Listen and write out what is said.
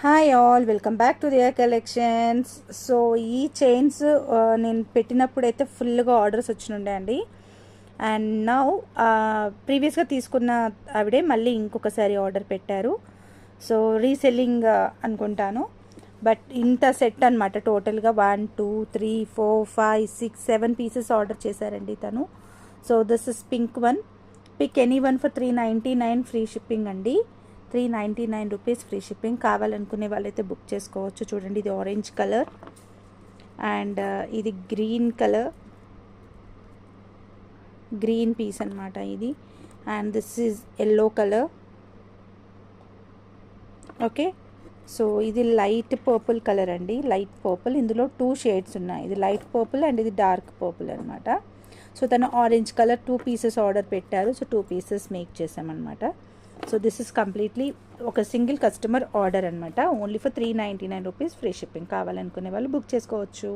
Hi all, welcome back to their collections. So ఈ chains నేను పెట్టినప్పుడైతే ఫుల్గా ఆర్డర్స్ వచ్చినుండే అండి. అండ్ నౌ ప్రీవియస్గా తీసుకున్న ఆవిడే మళ్ళీ ఇంకొకసారి ఆర్డర్ పెట్టారు. సో రీసెల్లింగ్ అనుకుంటాను. బట్ ఇంత సెట్ అనమాట. టోటల్గా 1 2 3 4 5 6 7 పీసెస్ ఆర్డర్ చేశారండి తను. So this is pink one. Pick any one for 399 free shipping అండి. 399 రూపీస్ ఫ్రీ షిప్పింగ్. కావాలనుకునే వాళ్ళైతే బుక్ చేసుకోవచ్చు. చూడండి, ఇది ఆరెంజ్ కలర్ అండ్ ఇది గ్రీన్ కలర్, గ్రీన్ పీస్ అనమాట ఇది. And this is yellow colour. Okay, so ఇది లైట్ పర్పుల్ కలర్ అండి, లైట్ పర్పుల్. ఇందులో 2 షేడ్స్ ఉన్నాయి, ఇది లైట్ పర్పుల్ అండ్ ఇది డార్క్ పర్పుల్ అనమాట. సో తను ఆరెంజ్ కలర్ 2 పీసెస్ ఆర్డర్ పెట్టారు. సో 2 పీసెస్ మేక్ చేసామన్నమాట. సో దిస్ ఇస్ కంప్లీట్లీ ఒక సింగిల్ కస్టమర్ ఆర్డర్ అనమాట. Only for 399 rupees free shipping. కావాలనుకునే వాళ్ళు బుక్ చేసుకోవచ్చు.